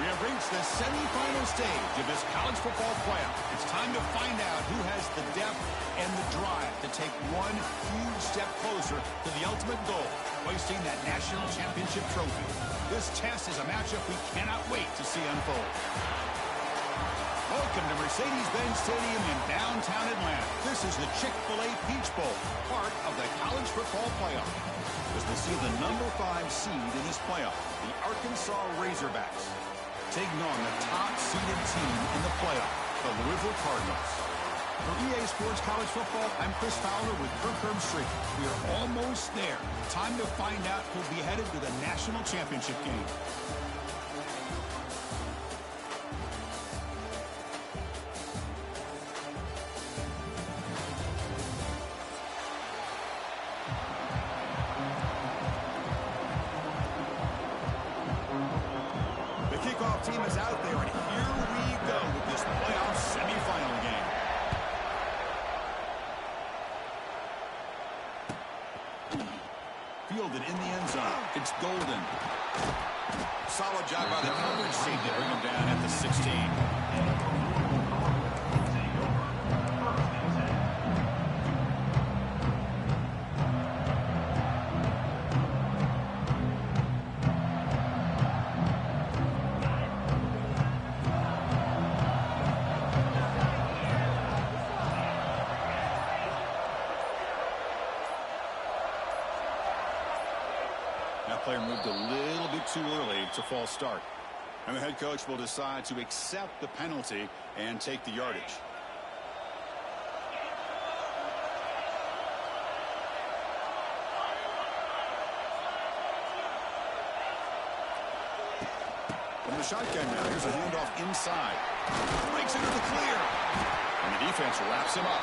We have reached the semifinal stage of this college football playoff. It's time to find out who has the depth and the drive to take one huge step closer to the ultimate goal, hoisting that national championship trophy. This test is a matchup we cannot wait to see unfold. Welcome to Mercedes-Benz Stadium in downtown Atlanta. This is the Chick-fil-A Peach Bowl, part of the college football playoff. As we see the number 5 seed in this playoff, the Arkansas Razorbacks, taking on the top-seeded team in the playoff, the Louisville Cardinals. For EA Sports College Football, I'm Chris Fowler with Kirk Herbstreit. We are almost there. Time to find out who'll be headed to the national championship game. Team is out there, and here we go with this playoff semifinal game. Fielded in the end zone. It's golden. Solid job by the coverage team to bring him down at the 16. That player moved a little bit too early. It's a false start. And the head coach will decide to accept the penalty and take the yardage. From the shotgun now, here's a handoff inside. Breaks into the clear. And the defense wraps him up.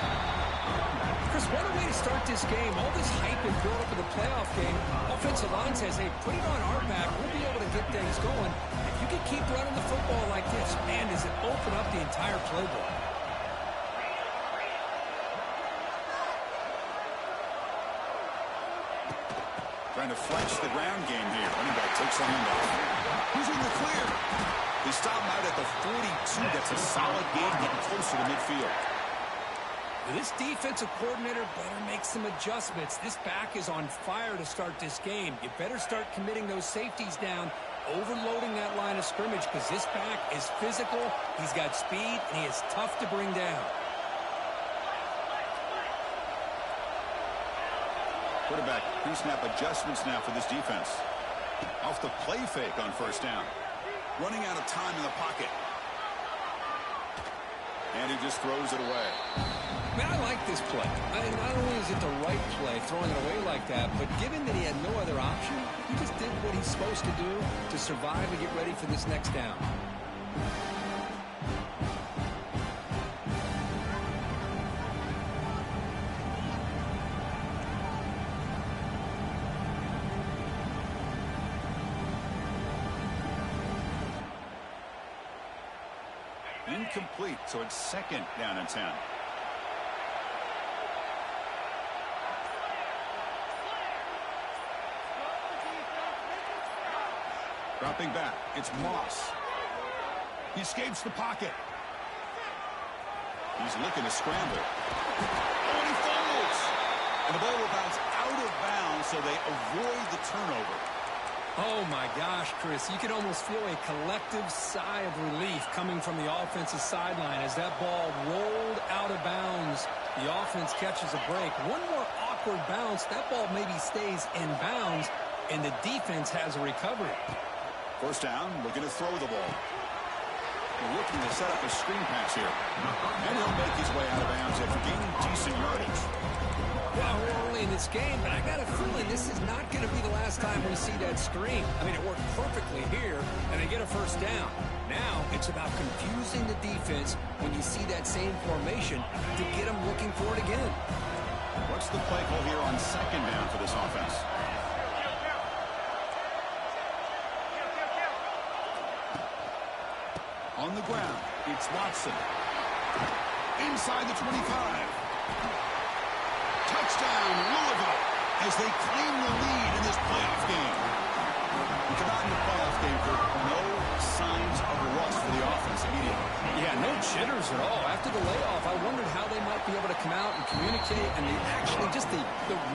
Chris, what a way to start this game. All this hype and build up of the playoff game. Offensive line says, hey, put it on our back. We'll be able to get things going. If you can keep running the football like this, man, does it open up the entire playbook. Trying to flex the ground game here. Running back takes the handoff. He's in the clear. They stop him out at the 42. That's a solid gain, getting closer to midfield. This defensive coordinator better make some adjustments. This back is on fire to start this game. You better start committing those safeties down, overloading that line of scrimmage, because this back is physical, he's got speed, and he is tough to bring down. Quarterback pre-snap adjustments now for this defense. Off the play fake on first down. Running out of time in the pocket. And he just throws it away. Man, I like this play. Not only is it the right play, throwing it away like that, but given that he had no other option, he just did what he's supposed to do to survive and get ready for this next down. Incomplete, so it's second down and 10. Dropping back, it's Moss. He escapes the pocket. He's looking to scramble. Oh, and he fumbles! And the ball will bounce out of bounds, so they avoid the turnover. Oh, my gosh, Chris. You can almost feel a collective sigh of relief coming from the offensive sideline as that ball rolled out of bounds. The offense catches a break. One more awkward bounce. That ball maybe stays in bounds, and the defense has a recovery. First down, looking to throw the ball. We're looking to set up a screen pass here. And he'll make his way out of bounds after gaining decent yardage. Well, we're early in this game, but I got a feeling this is not going to be the last time we see that screen. I mean, it worked perfectly here, and they get a first down. Now it's about confusing the defense when you see that same formation to get them looking for it again. What's the play call here on second down for this offense? On the ground, it's Watson. Inside the 25. Touchdown, Louisville, as they claim the lead in this playoff game. We come out in the playoff game for no signs of at all. After the layoff, I wondered how they might be able to come out and communicate and actually just the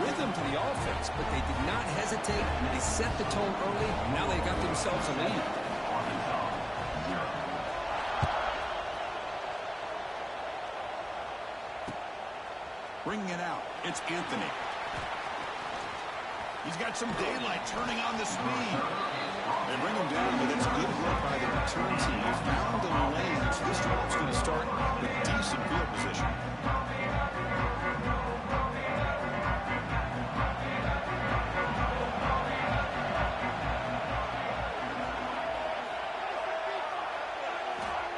rhythm to the offense. But they did not hesitate. They set the tone early. And now they got themselves a lead. Bringing it out, it's Anthony. He's got some daylight turning on the speed. They bring him down, but it's a good work by the return team. He found the lane, so this drive's going to start with decent field position.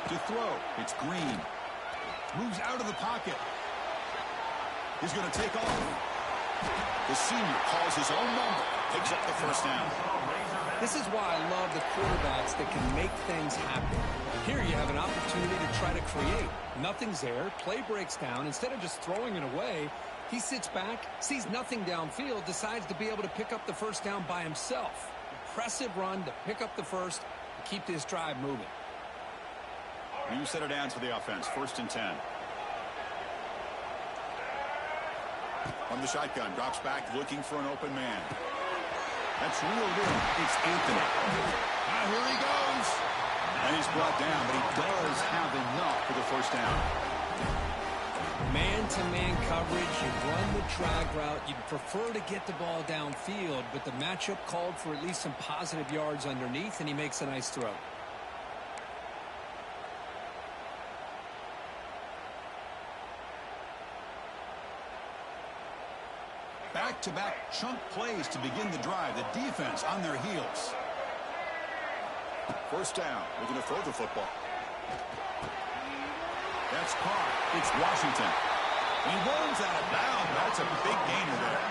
To throw, it's Green. Moves out of the pocket. He's going to take off. The senior calls his own number, picks up the first down. This is why I love the quarterbacks that can make things happen. Here you have an opportunity to try to create. Nothing's there. Play breaks down. Instead of just throwing it away, he sits back, sees nothing downfield, decides to be able to pick up the first down by himself. Impressive run to pick up the first and keep this drive moving. New set of downs for the offense. 1st and 10. From the shotgun, drops back, looking for an open man. That's real good. It's Anthony. Now here he goes. And he's brought down, but he does have enough for the first down. Man-to-man coverage, you run the drag route. You'd prefer to get the ball downfield, but the matchup called for at least some positive yards underneath, and he makes a nice throw. Back-to-back chunk plays to begin the drive. The defense on their heels. First down. We're going to throw the football. That's caught. It's Washington. He runs out of bounds. That's a big gainer there.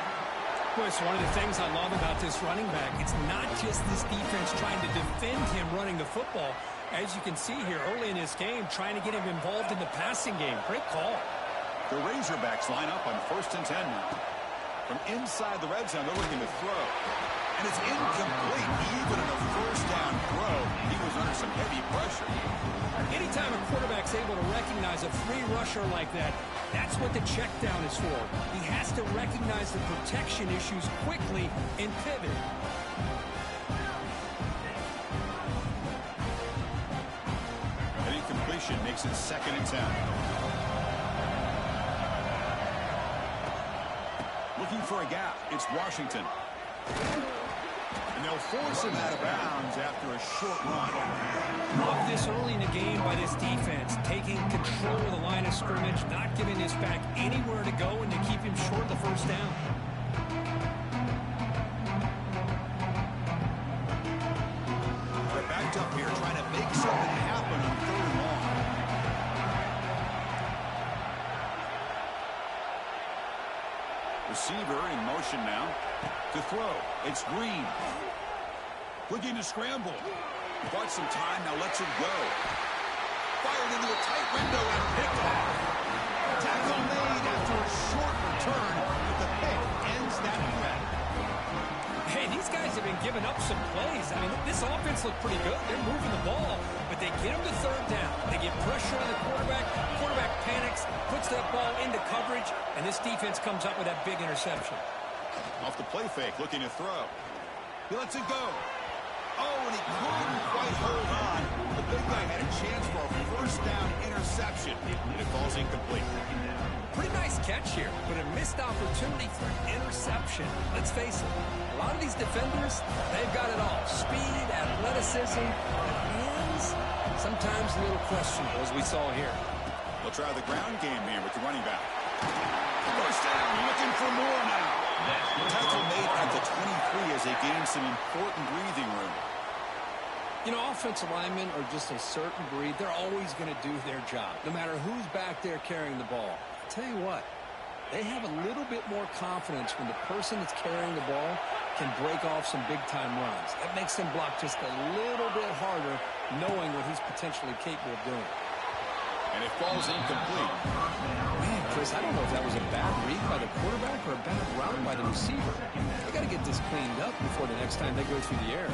Boy, it's one of the things I love about this running back. It's not just this defense trying to defend him running the football. As you can see here early in this game, trying to get him involved in the passing game. Great call. The Razorbacks line up on 1st and 10 now. From inside the red zone, they're looking to throw. And it's incomplete. Even in a first down throw, he was under some heavy pressure. Anytime a quarterback's able to recognize a free rusher like that, that's what the check down is for. He has to recognize the protection issues quickly and pivot. An incompletion makes it 2nd and 10. Looking for a gap. It's Washington. And they'll force him out of bounds after a short run. Love this early in the game by this defense, taking control of the line of scrimmage, not giving this back anywhere to go, and to keep him short of the first down. They're backed up here, trying to make something happen on 3rd and long. Receiver in motion now. To throw, it's Green. Looking to scramble. Bought some time, now lets it go. Fired into a tight window and picked off. Tackle made after a short return, but the pick ends that threat. Hey, these guys have been giving up some plays. I mean, this offense looked pretty good. They're moving the ball, but they get him to 3rd down. They get pressure on the quarterback. Quarterback panics, puts that ball into coverage, and this defense comes up with that big interception. Off the play fake, looking to throw. He lets it go. Oh, and he couldn't quite hold on. The big guy had a chance for a first down interception, and it falls incomplete. Pretty nice catch here, but a missed opportunity for an interception. Let's face it, a lot of these defenders, they've got it all. Speed, athleticism, but hands, sometimes a little questionable, as we saw here. They'll try the ground game here with the running back. First down, looking for more now. Tackle made at the 23 as they gain some important breathing room. You know, offensive linemen are just a certain breed. They're always going to do their job, no matter who's back there carrying the ball. I'll tell you what, they have a little bit more confidence when the person that's carrying the ball can break off some big-time runs. That makes them block just a little bit harder, knowing what he's potentially capable of doing. And it falls incomplete. Man, Chris, I don't know if that was a bad read by the quarterback or a bad route by the receiver. They got to get this cleaned up before the next time they go through the air.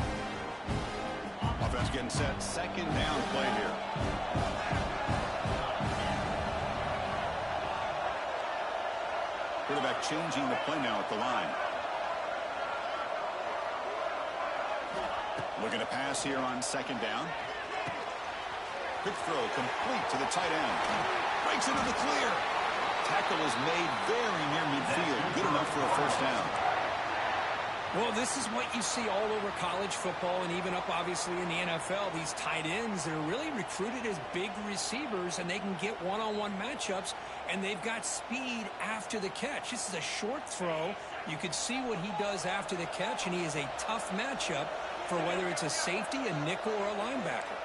Offense getting set. 2nd down play here. Quarterback changing the play now at the line. Looking to pass here on second down. Quick throw complete to the tight end. Breaks into the clear. Tackle is made very near midfield. Good enough for a first down. Well, this is what you see all over college football and even up, obviously, in the NFL. These tight ends that are really recruited as big receivers, and they can get one-on-one matchups, and they've got speed after the catch. This is a short throw. You could see what he does after the catch, and he is a tough matchup for whether it's a safety, a nickel, or a linebacker.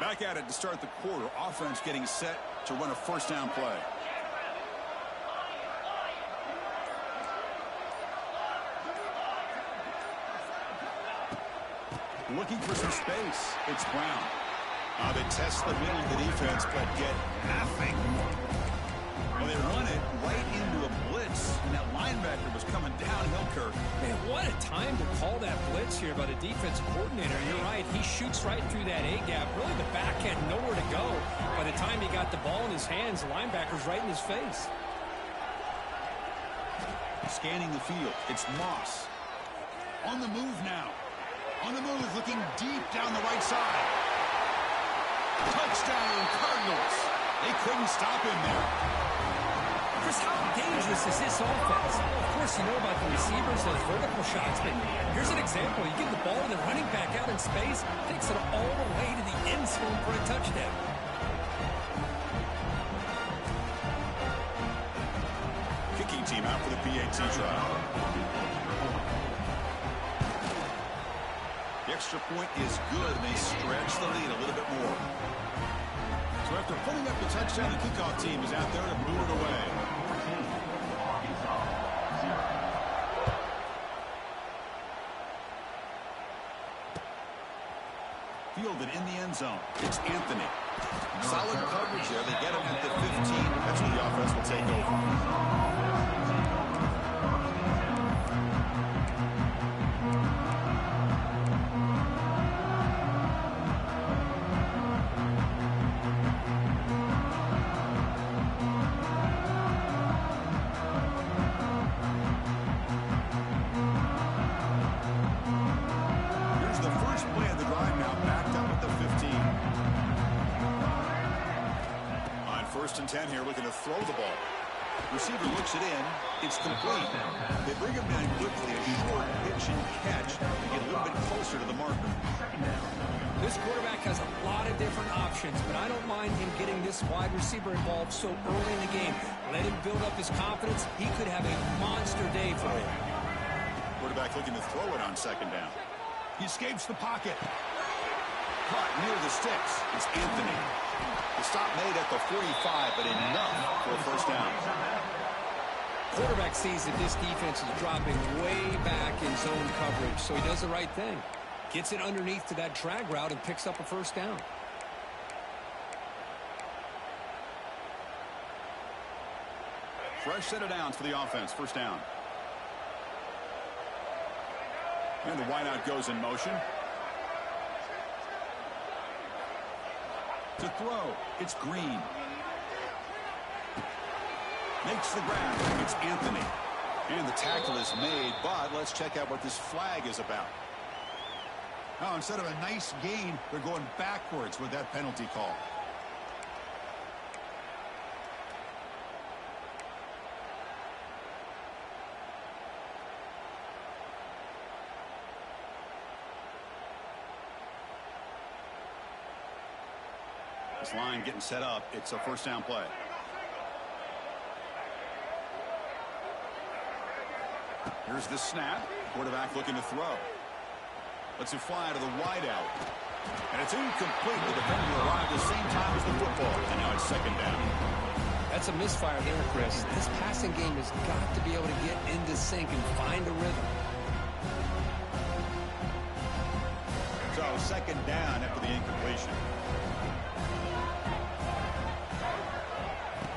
Back at it to start the quarter. Offense getting set to run a first down play. Looking for some space. It's Brown. They test the middle of the defense, but get nothing. Well, they run it right into a blitz, and that linebacker was coming downhill, Kirk. Man, what a time to call that blitz here by the defensive coordinator. You're right. He shoots right through that A-gap. Really, the back had nowhere to go. By the time he got the ball in his hands, the linebacker's right in his face. Scanning the field. It's Moss. On the move now. On the move, looking deep down the right side. Touchdown, Cardinals. They couldn't stop him there. Chris, how dangerous is this offense? Well, of course, you know about the receivers, those vertical shots, but here's an example. You give the ball to the running back out in space, takes it all the way to the end zone for a touchdown. Kicking team out for the PAT trial. The extra point is good, and they stretch the lead a little bit more. So after putting up the touchdown, the kickoff team is out there to boot it away. Fielded in the end zone. It's Anthony. Solid coverage there. They get him at the 15. That's where the offense will take over. First and 10 here, looking to throw the ball. Receiver looks it in. It's complete. They bring him down quickly. A short pitch and catch to get a little bit closer to the marker. This quarterback has a lot of different options, but I don't mind him getting this wide receiver involved so early in the game. Let him build up his confidence. He could have a monster day for him. Quarterback looking to throw it on second down. He escapes the pocket. Caught near the sticks. It's Anthony. The stop made at the 45, but enough for a first down. Quarterback sees that this defense is dropping way back in zone coverage, so he does the right thing. Gets it underneath to that drag route and picks up a first down. Fresh set of downs for the offense. First down. And the wideout goes in motion. To throw, it's Green. Makes the grab. It's Anthony. And the tackle is made, but let's check out what this flag is about. Now, instead of a nice gain, they're going backwards with that penalty call. This line getting set up. It's a first down play. Here's the snap. Quarterback looking to throw. Lets it fly to the wideout. And it's incomplete. The defender arrived at the same time as the football. And now it's second down. That's a misfire there, Chris. This passing game has got to be able to get into sync and find a rhythm. So second down after the incompletion.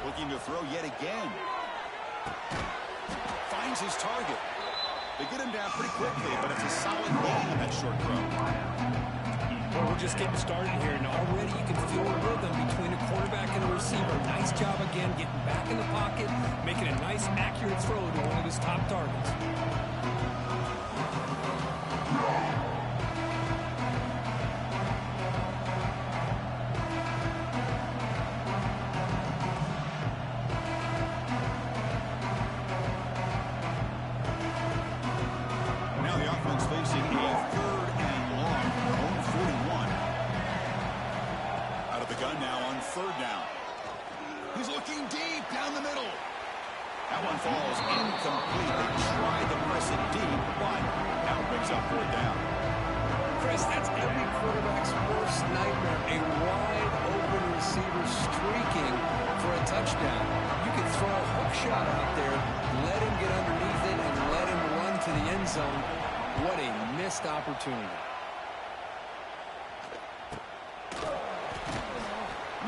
Looking to throw yet again. Finds his target. They get him down pretty quickly, but it's a solid gain on that short throw. Well, we're just getting started here, and already you can feel a rhythm between a quarterback and a receiver. Nice job again getting back in the pocket, making a nice, accurate throw to one of his top targets. Now the offense facing a third and long, own 41. Out of the gun now on third down. He's looking deep down the middle. That one falls incomplete. They tried to press it deep, but now brings up fourth down. Chris, that's every quarterback's worst nightmare. A wide open receiver streaking for a touchdown. You can throw a hook shot out there, let him get underneath it, and let him run to the end zone. What a missed opportunity.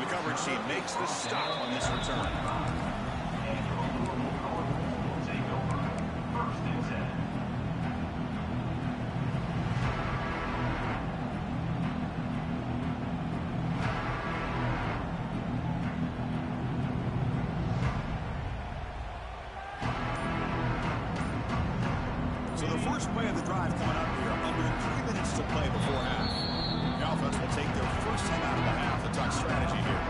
The coverage team makes the stop on this return. So the first play of the drive coming up here, under 3 minutes to play before half. The offense will take their first time out of the half to talk strategy here.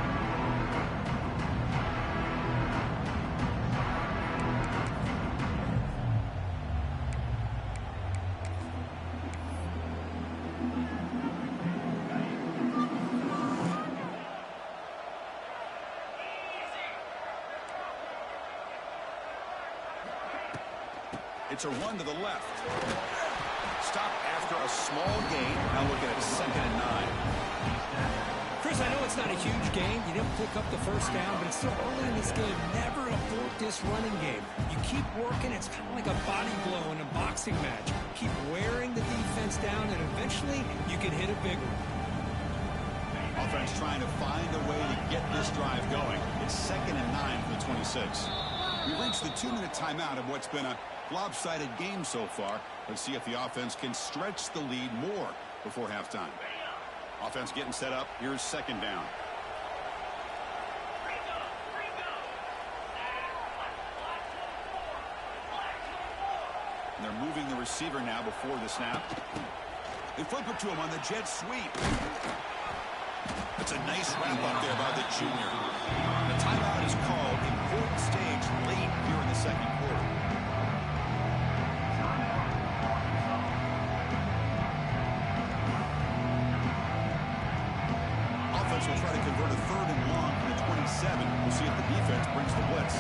It's a run to the left. Stop after a small gain. Now looking at second and 9. Chris, I know it's not a huge gain. You didn't pick up the first down, but it's still early in this game. Never abort this running game. You keep working. It's kind of like a body blow in a boxing match. Keep wearing the defense down, and eventually you can hit a big one. Offense trying to find a way to get this drive going. It's second and 9 for the 26. We reached the 2-minute timeout of what's been a lopsided game so far. Let's see if the offense can stretch the lead more before halftime. Offense getting set up. Here's second down. And they're moving the receiver now before the snap. They flip it to him on the jet sweep. That's a nice wrap up there by the junior. The timeout is called. Important stage late here in the second quarter. Offense will try to convert a third and long from the 27. We'll see if the defense brings the blitz.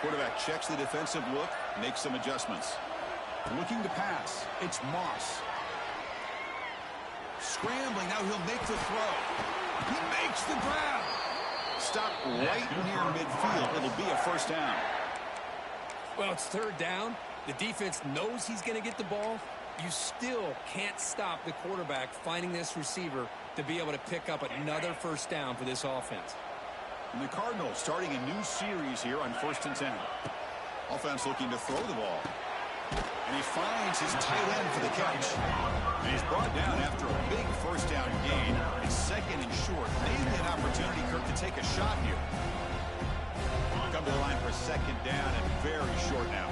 Quarterback checks the defensive look, makes some adjustments. Looking to pass. It's Moss. Scrambling, now he'll make the throw. He makes the grab. Stop right near midfield. It'll be a first down. Well, it's third down. The defense knows he's going to get the ball. You still can't stop the quarterback finding this receiver to be able to pick up another first down for this offense. And the Cardinals starting a new series here on 1st and 10. Offense looking to throw the ball. And he finds his tight end for the catch. And he's brought down after a big first down gain. It's second and short. Maybe an opportunity, Kirk, to take a shot here. Come to the line for second down and very short now.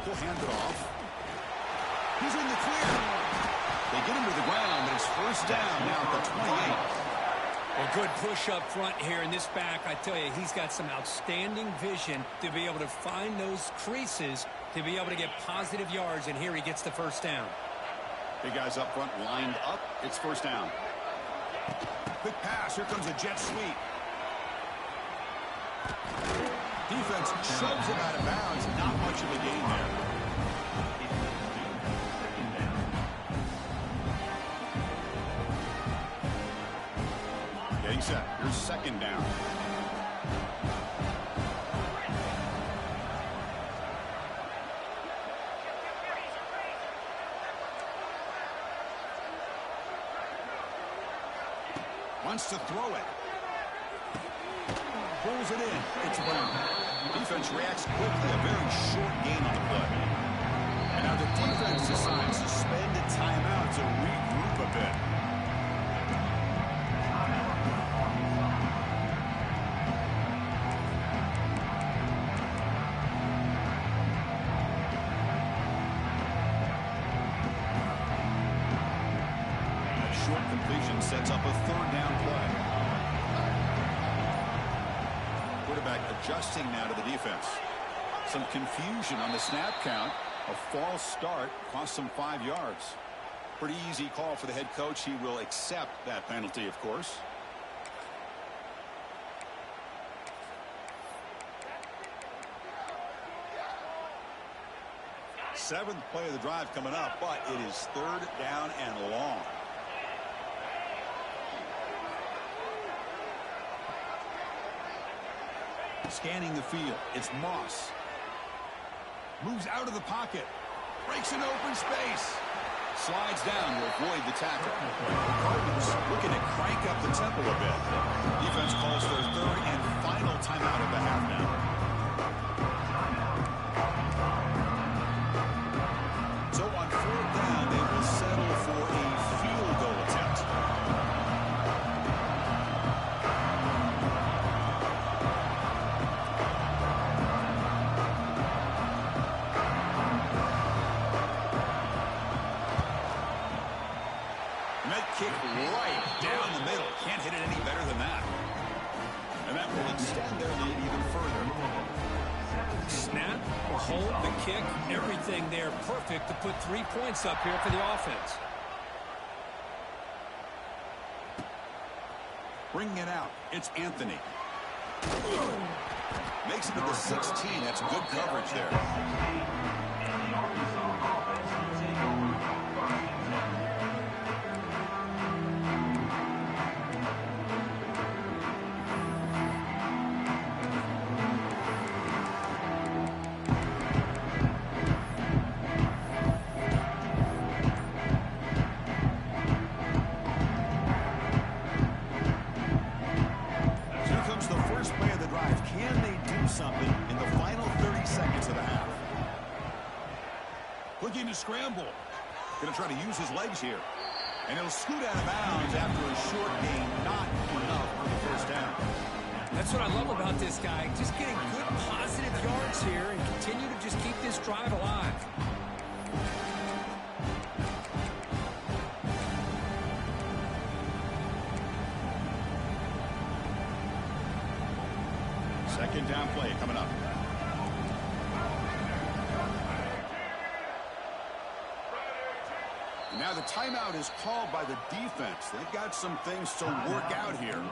He'll hand it off. He's in the clear. They get him to the ground, and it's first down now at the 28. Well, good push up front here in this back. I tell you, he's got some outstanding vision to be able to find those creases to be able to get positive yards, and here he gets the first down. Big guys up front lined up. It's first down. Quick pass. Here comes a jet sweep. Defense shoves him out of bounds. Not much of a gain there. set. Here's second down. Wants to throw it. Pulls it in. It's Brown. Defense reacts quickly. A very short gain on the play. And now the defense decides to spend a timeout to regroup a bit. Short completion sets up a third down play. Quarterback adjusting now to the defense. Some confusion on the snap count. A false start cost him 5 yards. Pretty easy call for the head coach. He will accept that penalty, of course. Seventh play of the drive coming up, but it is third down and long. Scanning the field. It's Moss. Moves out of the pocket. Breaks an open space. Slides down to avoid the tackle. Cardinals looking to crank up the tempo a bit. Defense calls their third and final timeout of the half now. So on fourth down, they will settle for a field goal attempt. Kick right down the middle. Can't hit it any better than that. And that will extend their lead even further. Snap, hold, the kick, everything there perfect to put 3 points up here for the offense. Bringing it out. It's Anthony. Makes it to the 16. That's good coverage there. Something in the final 30 seconds of the half. Looking to scramble. Going to try to use his legs here. And he'll scoot out of bounds after a short gain. Not enough for the first down. That's what I love about this guy. Just getting good positive yards here and continue to just keep this drive alive. Second down play coming up. Now the timeout is called by the defense. They've got some things to work out here.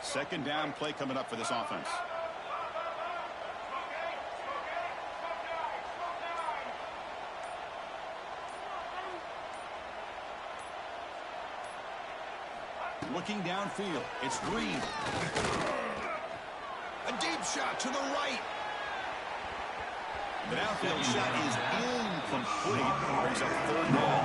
Second down play coming up for this offense. Looking downfield, it's Green. A deep shot to the right. The downfield shot is incomplete. Brings up third down.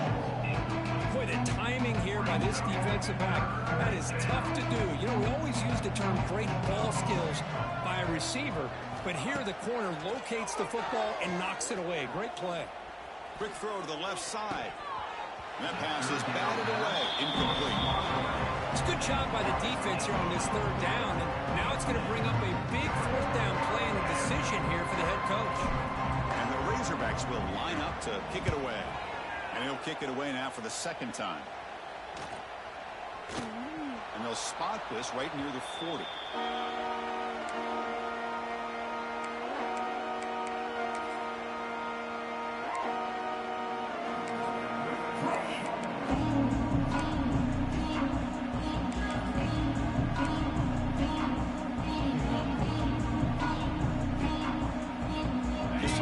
Boy, the timing here by this defensive back, that is tough to do. You know, we always use the term great ball skills by a receiver, but here the corner locates the football and knocks it away. Great play. Quick throw to the left side. That pass is batted away. Incomplete. It's a good job by the defense here on this third down, and now it's going to bring up a big fourth down play and a decision here for the head coach. And the Razorbacks will line up to kick it away. And he'll kick it away now for the second time. And they'll spot this right near the 40.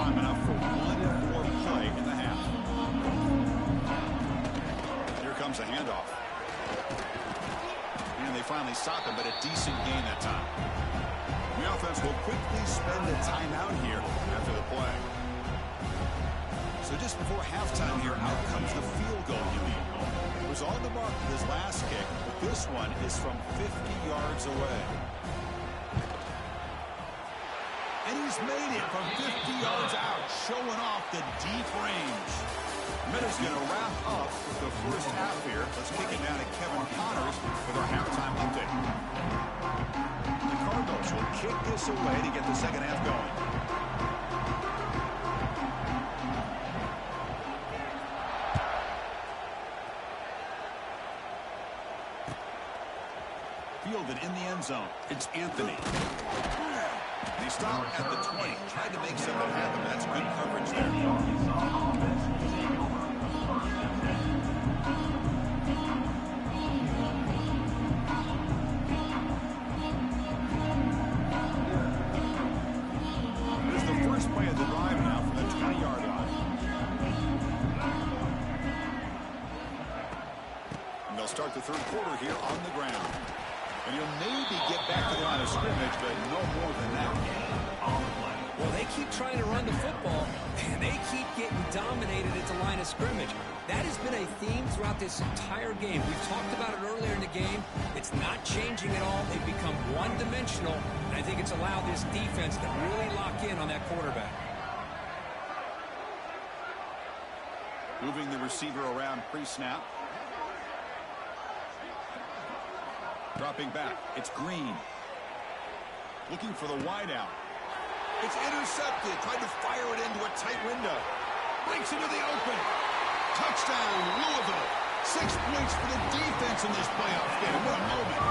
time enough for one more play in the half. Here comes a handoff. And they finally stop him, but a decent gain that time. The offense will quickly spend a timeout here after the play. So just before halftime here, out comes the field goal unit. It was on the mark with his last kick, but this one is from 50 yards away. And he's made it from 50 yards out, showing off the deep range. Meta's going to wrap up the first half here. Let's kick it down to Kevin Connors with our halftime update. The Cardinals will kick this away to get the second half going. Fielded in the end zone. It's Anthony. They stopped at the 20. Tried to make something happen. That's good coverage there. This is the first play of the drive now from the 20-yard line. And they'll start the third quarter here on the ground. And you'll maybe get back to the line of scrimmage, but no more than that. Well, they keep trying to run the football, and they keep getting dominated at the line of scrimmage. That has been a theme throughout this entire game. We've talked about it earlier in the game. It's not changing at all. They've become one-dimensional, and I think it's allowed this defense to really lock in on that quarterback. Moving the receiver around pre-snap. Dropping back. It's Green. Looking for the wideout. It's intercepted. Tried to fire it into a tight window. Breaks into the open. Touchdown, Louisville. 6 points for the defense in this playoff game. What a moment.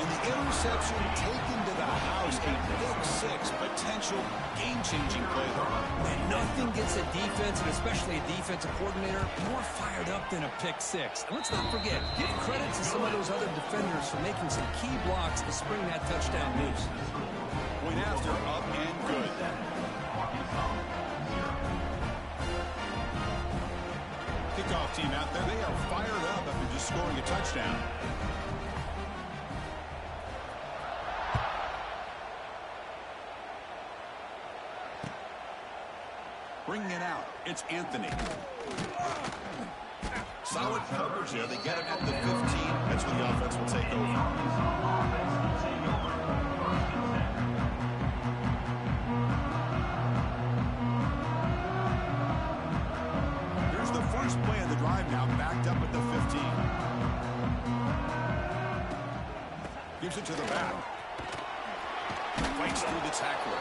And the interception taken to the house. A big 6 potential game-changing play there. And nothing gets a defense, and especially a defensive coordinator, more fired up than a pick 6. And let's not forget, give credit to some of those other defenders for making some key blocks to spring that touchdown loose. Point after, up and good. Kickoff team out there. They are fired up after just scoring a touchdown. Bringing it out. It's Anthony. Solid coverage there. They get him at the 15. That's when the offense will take over. First play of the drive now, backed up at the 15. Gives it to the back. Fights through the tackler.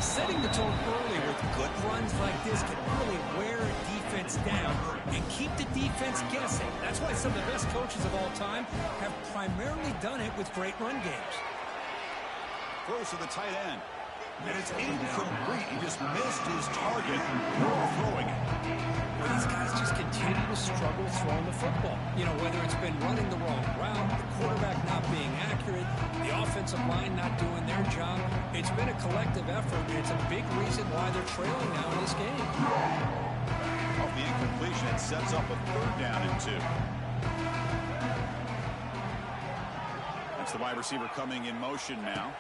Setting the tone early with good runs like this can really wear a defense down and keep the defense guessing. That's why some of the best coaches of all time have primarily done it with great run games. Throws to the tight end. And it's incomplete. He just missed his target throwing it. Well, these guys just continue to struggle throwing the football. You know, whether it's been running the wrong route, the quarterback not being accurate, the offensive line not doing their job. It's been a collective effort, and it's a big reason why they're trailing now in this game. Off the incompletion, it sets up a 3rd down and 2. That's the wide receiver coming in motion now.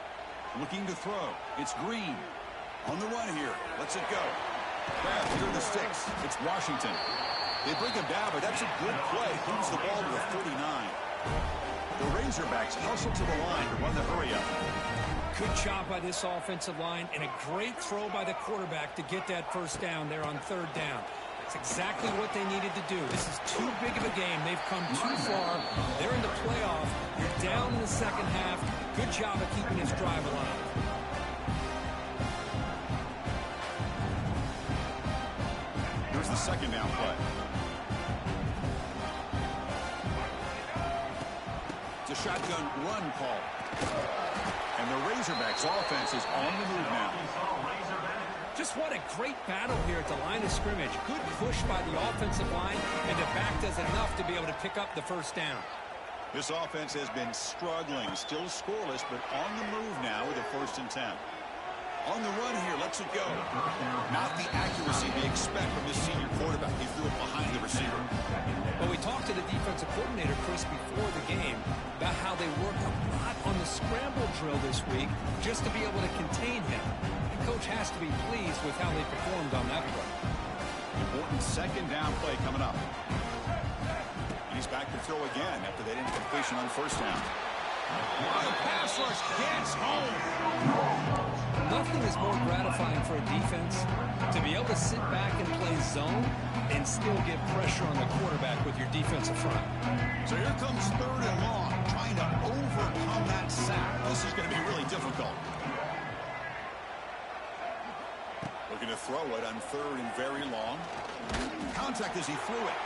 Looking to throw. It's Green. On the run here. Lets it go. Grab through the sticks. It's Washington. They bring him down, but that's a good play. Moves the ball to the 49. The Razorbacks hustle to the line to run the hurry-up. Good job by this offensive line, and a great throw by the quarterback to get that first down there on 3rd down. It's exactly what they needed to do. This is too big of a game. They've come too far. They're in the playoff. You're down in the second half. Good job of keeping this drive alive. Here's the 2nd down play. It's a shotgun run call. And the Razorbacks offense is on the move now. Just what a great battle here at the line of scrimmage. Good push by the offensive line, and the back does enough to be able to pick up the first down. This offense has been struggling, still scoreless, but on the move now with a 1st and 10. On the run here, lets it go. Not the accuracy they expect from this senior quarterback. He threw it behind the receiver. Well, we talked to the defensive coordinator, Chris, before the game about how they work a lot on the scramble drill this week just to be able to contain him. The coach has to be pleased with how they performed on that play. Important second down play coming up. He's back to throw again after that incompletion on first down. The pass rush gets home. Nothing is more gratifying for a defense to be able to sit back and play zone and still get pressure on the quarterback with your defensive front. So here comes third and long, trying to overcome that sack. This is going to be really difficult. Looking to throw it on third and very long. Contact as he threw it.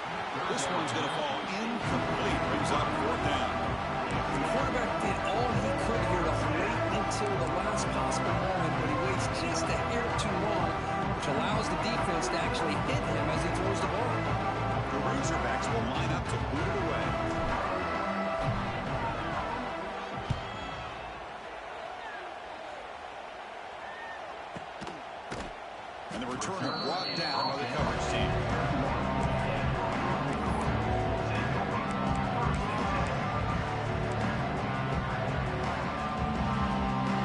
This one's going to fall incomplete. Brings up fourth down. The quarterback did all he could here to wait until the last possible moment, but he waits just a hair too long, which allows the defense to actually hit him as he throws the ball. The Razorbacks will line up to boot it away. And the returner brought down by the coverage team.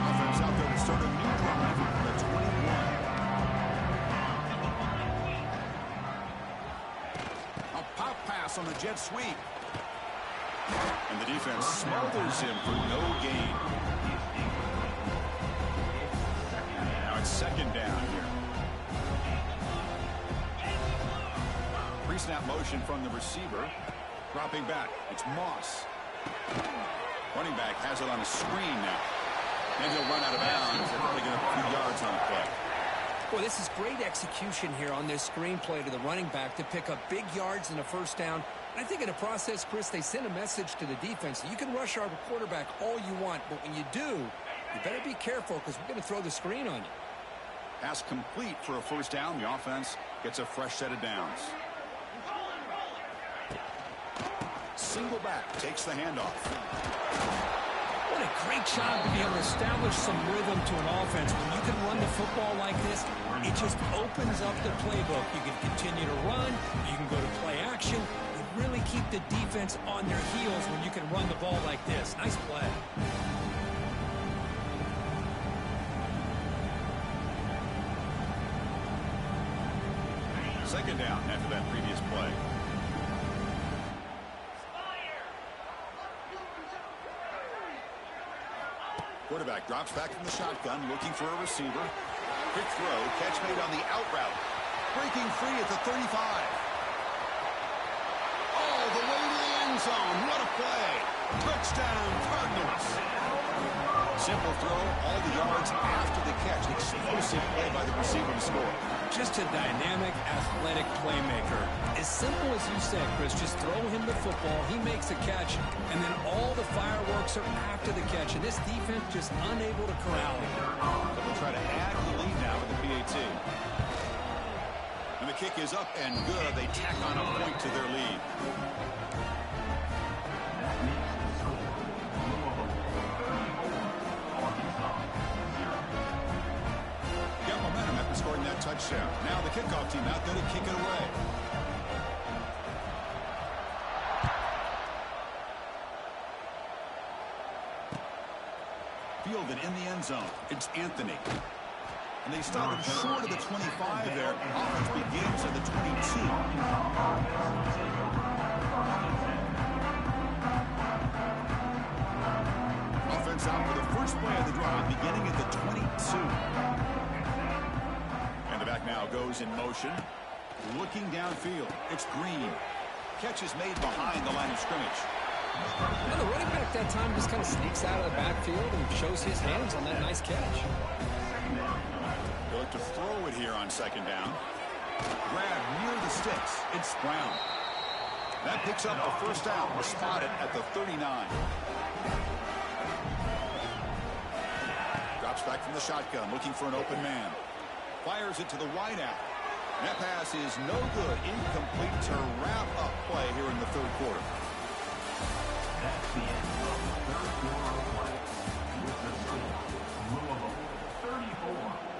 Offense out there to start a new drive from the 21. A pop pass on the jet sweep. And the defense smothers him for no gain. Now it's second down here. Pre-snap motion from the receiver. Dropping back. It's Moss. Running back has it on a screen now. And he'll run out of bounds. They're probably going to have a few yards on the play. Well, this is great execution here on this screen play to the running back to pick up big yards and a first down. I think in the process, Chris, they send a message to the defense. You can rush our quarterback all you want, but when you do, you better be careful because we're going to throw the screen on you. Pass complete for a first down. The offense gets a fresh set of downs. Single back takes the handoff. What a great job to be able to establish some rhythm to an offense. When you can run the football like this, it just opens up the playbook. You can continue to run. You can go to play action. You really keep the defense on their heels when you can run the ball like this. Nice play. Second down after that previous play. Quarterback drops back from the shotgun, looking for a receiver. Quick throw, catch made on the out route. Breaking free at the 35. Oh, the way to the end zone. What a play. Touchdown, Cardinals. Simple throw, all the yards after the catch. Explosive play by the receiver to score. Just a dynamic, athletic playmaker. As simple as you said, Chris, just throw him the football, he makes a catch, and then all the fireworks are after the catch. And this defense just unable to corral him. So they'll try to add to the lead now with the PAT. And the kick is up and good. They tack on a point to their lead. Scoring that touchdown. Now the kickoff team out there to kick it away. Fielded in the end zone. It's Anthony. And they stop him short of the 25 there. Offense begins at the 22. Offense out for the first play of the drive, beginning at the 22. Back now goes in motion. Looking downfield. It's Green. Catch is made behind the line of scrimmage. And the running back that time just kind of sneaks out of the backfield and shows his hands on that nice catch. They look to throw it here on second down. Grab near the sticks. It's Brown. That picks up a first down. Spotted at the 39. Drops back from the shotgun, looking for an open man. Fires it to the wide out. That pass is no good. Incomplete to wrap up play here in the third quarter. That's the end of the third quarter of play with the score. Louisville 34.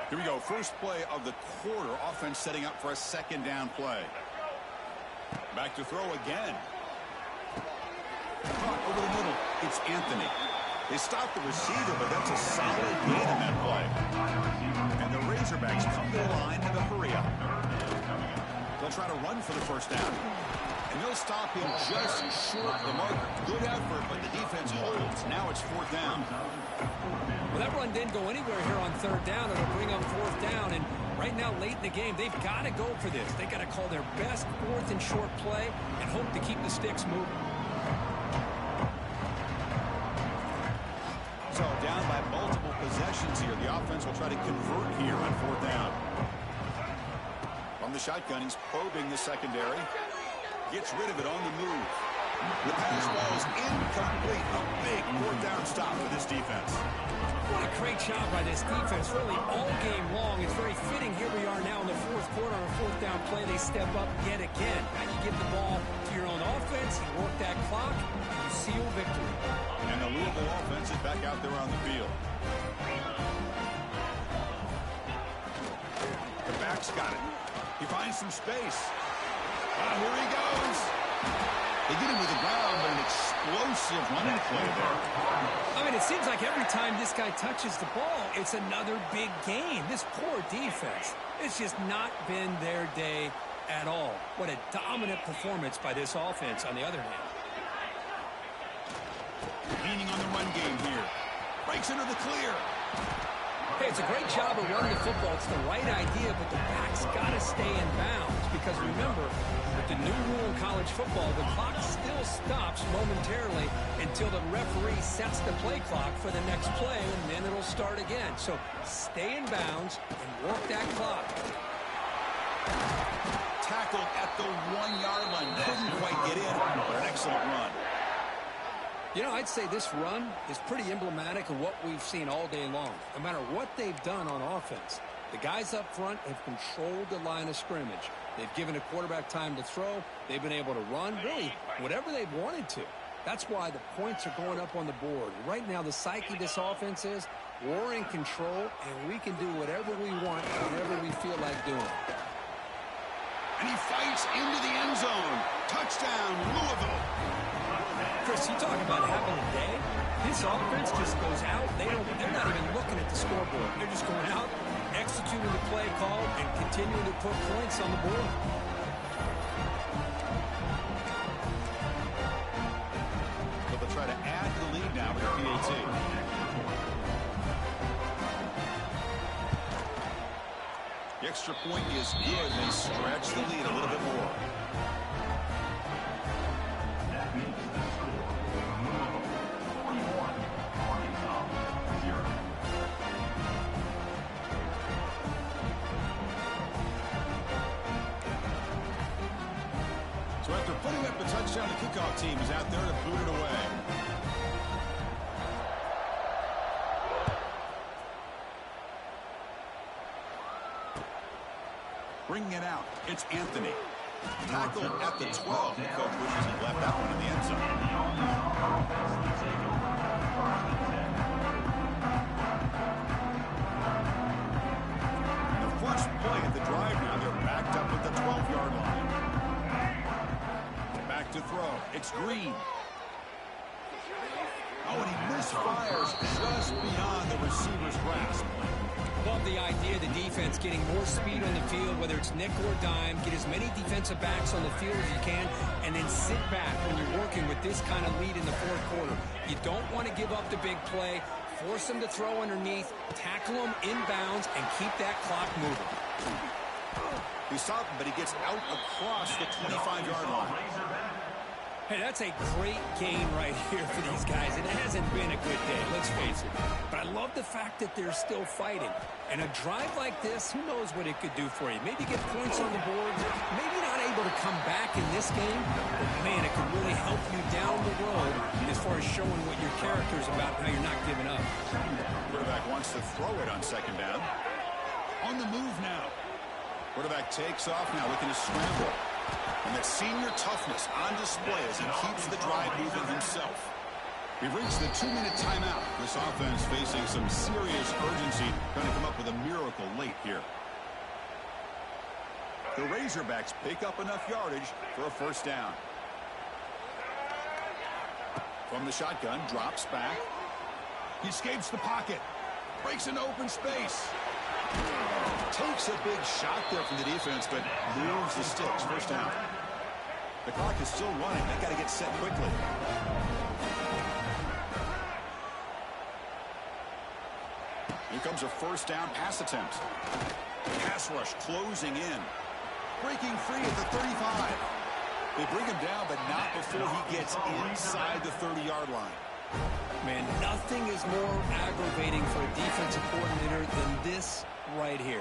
Here we go. First play of the quarter. Offense setting up for a second down play. Back to throw again. Caught over the middle. It's Anthony. They stopped the receiver, but that's a solid gain in that play. And the Razorbacks come to the line with a hurry up. They'll try to run for the first down. And they'll stop him just short of the marker. Good effort, but the defense holds. Now it's fourth down. Well, that run didn't go anywhere here on third down. It'll bring up fourth down. And right now, late in the game, they've got to go for this. They've got to call their best fourth and short play and hope to keep the sticks moving. So down by multiple possessions here. The offense will try to convert here on fourth down. From the shotgun, he's probing the secondary. Gets rid of it on the move. The pass ball is incomplete. A big fourth down stop for this defense. What a great job by this defense, really all game long. It's very fitting. Here we are now in the fourth quarter on a fourth down play. They step up yet again. Now you give the ball to your own offense, you work that clock, and you seal victory. And the Louisville offense is back out there on the field. The back's got it. He finds some space. Here he goes. They get him to the ground, but an explosive running play there. I mean, it seems like every time this guy touches the ball, it's another big gain. This poor defense, it's just not been their day at all. What a dominant performance by this offense on the other hand. Leaning on the run game here. Breaks into the clear. Hey, it's a great job of running the football. It's the right idea, but the back's got to stay in bounds. Because remember, with the new rule in college football, the clock still stops momentarily until the referee sets the play clock for the next play, and then it'll start again. So stay in bounds and work that clock. Tackled at the 1-yard line. Couldn't quite get in, but an excellent run. You know, I'd say this run is pretty emblematic of what we've seen all day long. No matter what they've done on offense, the guys up front have controlled the line of scrimmage. They've given a quarterback time to throw. They've been able to run, really, whatever they've wanted to. That's why the points are going up on the board. Right now, the psyche of this offense is we're in control, and we can do whatever we want, whenever we feel like doing. And he fights into the end zone. Touchdown, Louisville. Chris, you talk about having a day. This offense just goes out. They're not even looking at the scoreboard. They're just going out, executing the play call, and continuing to put points on the board. So they'll try to add to the lead now with a PAT. The extra point is good. They stretch the lead a little bit more. So after putting up a touchdown, the kickoff team is out there to boot it away. Bringing it out, it's Anthony. Tackled at the 12. The coach wishes he left that one in the end zone. The first play at the drive now, they're backed up at the 12-yard line. Back to throw. It's Green. Oh, and he misfires just beyond the receiver's grasp. Love the idea of the defense getting more speed on the field, whether it's nickel or dime. Get as many defensive backs on the field as you can, and then sit back when you're working with this kind of lead in the fourth quarter. You don't want to give up the big play. Force them to throw underneath, tackle them inbounds, and keep that clock moving. He stopped him, but he gets out across the 25-yard line. Hey, that's a great game right here for these guys. It hasn't been a good day, let's face it. But I love the fact that they're still fighting. And a drive like this, who knows what it could do for you. Maybe get points on the board. Maybe not able to come back in this game. But, man, it could really help you down the road as far as showing what your character is about and how you're not giving up. Quarterback wants to throw it on second down. On the move now. Quarterback takes off now, looking to scramble. And that senior toughness on display as he keeps the drive moving himself. We've reached the 2-minute timeout. This offense facing some serious urgency, trying to come up with a miracle late here. The Razorbacks pick up enough yardage for a first down. From the shotgun, drops back. He escapes the pocket. Breaks into open space. Takes a big shot there from the defense, but moves the sticks. First down. The clock is still running. They got to get set quickly. Here comes a first down pass attempt. Pass rush closing in. Breaking free at the 35. They bring him down, but not before he gets inside the 30-yard line. Man, nothing is more aggravating for a defensive coordinator than this right here.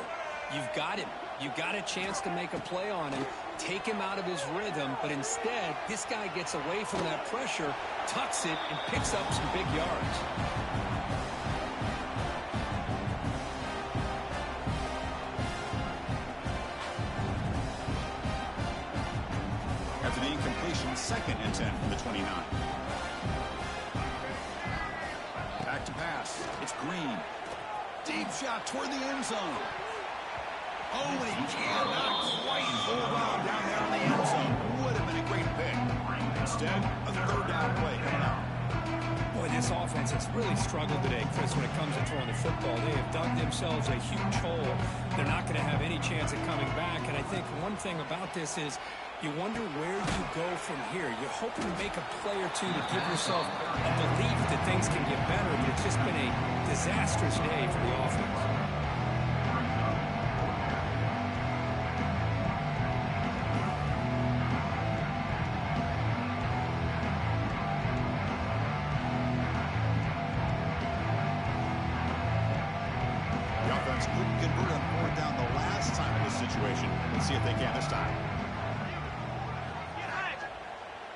You've got him. You've got a chance to make a play on him, take him out of his rhythm, but instead, this guy gets away from that pressure, tucks it, and picks up some big yards. After the incompletion, 2nd and 10 from the 29. Back to pass. It's Green. Deep shot toward the end zone. Oh, and he cannot quite hold on down there in the end zone. Would have been a great pick. Instead, a 3rd down play coming up. Boy, this offense has really struggled today, Chris, when it comes to throwing the football. They have dug themselves a huge hole. They're not going to have any chance of coming back. And I think one thing about this is you wonder where you go from here. You're hoping to make a play or two to give yourself a belief that things can get better, but it's just been a disastrous day for the offense. The offense couldn't convert on 4th down the last time in this situation. Let's see if they can this time.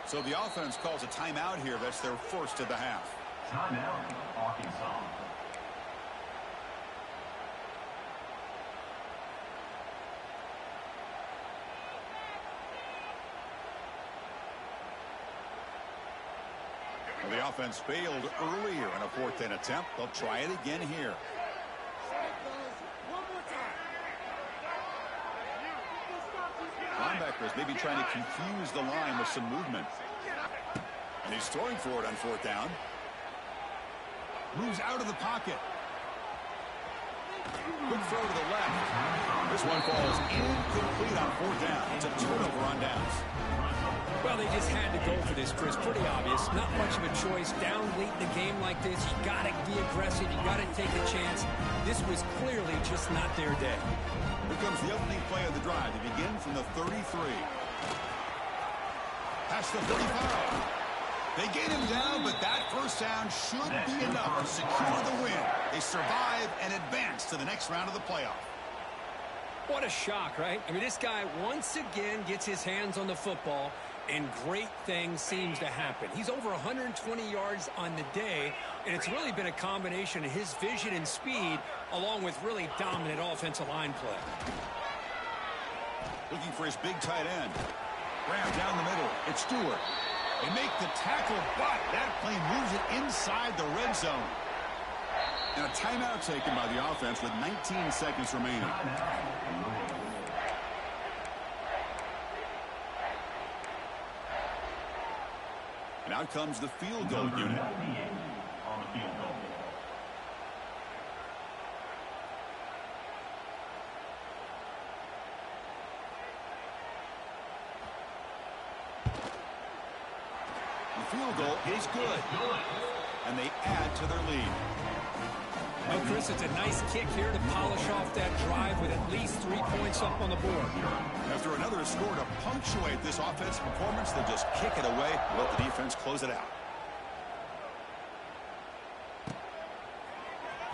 So the offense calls a timeout here. That's their first of the half. Timeout, Arkansas. Well, the offense failed earlier in a 4th and attempt. They'll try it again here. Linebackers maybe trying to confuse the line with some movement. And he's throwing for it on 4th down. Moves out of the pocket. Good throw to the left. This one falls incomplete on 4th down. It's a turnover on downs. Well, they just had to go for this, Chris. Pretty obvious. Not much of a choice. Down late in the game like this, you got to be aggressive. You got to take a chance. This was clearly just not their day. Here comes the opening play of the drive. They begin from the 33. Past the 35. They get him down, but that first down should be enough to secure the win. They survive and advance to the next round of the playoff. What a shock, right? I mean, this guy once again gets his hands on the football, and great things seems to happen. He's over 120 yards on the day, and it's really been a combination of his vision and speed along with really dominant offensive line play. Looking for his big tight end. Grab down the middle. It's Stewart. They make the tackle, but that play moves it inside the red zone. And a timeout taken by the offense with 19 seconds remaining. And out comes the field goal unit. The field goal is good. And they add to their lead. Well, Chris, it's a nice kick here to polish off that drive with at least 3 points up on the board. After another score to punctuate this offensive performance, they'll just kick it away and let the defense close it out.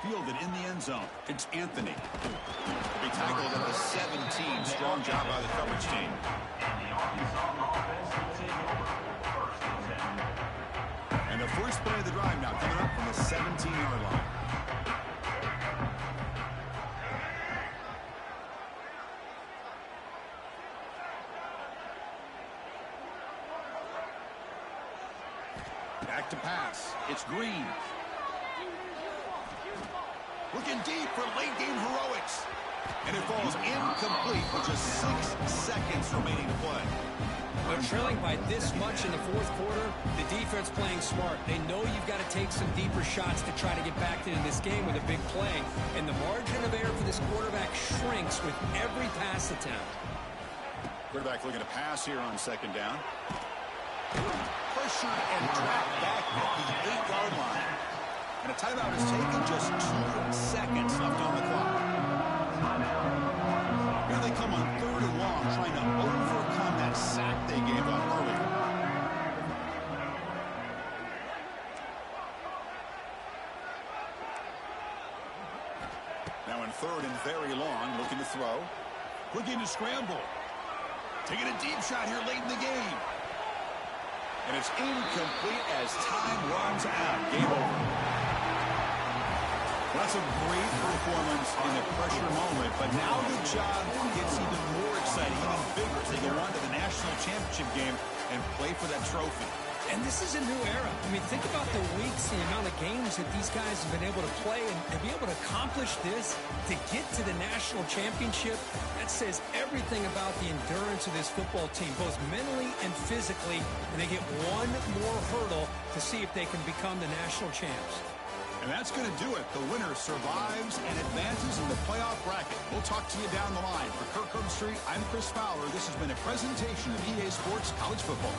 Fielded in the end zone. It's Anthony. He'll be tackled at the 17. Strong job by the coverage team. And the first play of the drive now coming up from the 17-yard line. Back to pass. It's Green. Looking deep for late-game heroics. And it falls incomplete with just 6 seconds remaining to play. But trailing by this much in the fourth quarter, the defense playing smart. They know you've got to take some deeper shots to try to get back into this game with a big play. And the margin of error for this quarterback shrinks with every pass attempt. Quarterback looking to pass here on second down. Pressured and dropped back at the 8-yard line. And a timeout is taken, just 2 seconds left on the clock. Here they come on 3rd and long, trying to overcome that sack they gave up earlier. Now in 3rd and very long, looking to throw. Looking to scramble. Taking a deep shot here late in the game. And it's incomplete as time runs out. Game over. Well, that's a great performance in the pressure moment, but now the job gets even more exciting, even bigger as they go on to the national championship game and play for that trophy. And this is a new era. I mean, think about the weeks, the amount of games that these guys have been able to play, and to be able to accomplish this, to get to the national championship, that says everything about the endurance of this football team, both mentally and physically, and they get one more hurdle to see if they can become the national champs. And that's going to do it. The winner survives and advances in the playoff bracket. We'll talk to you down the line. For Kirk Herbstreit, I'm Chris Fowler. This has been a presentation of EA Sports College Football.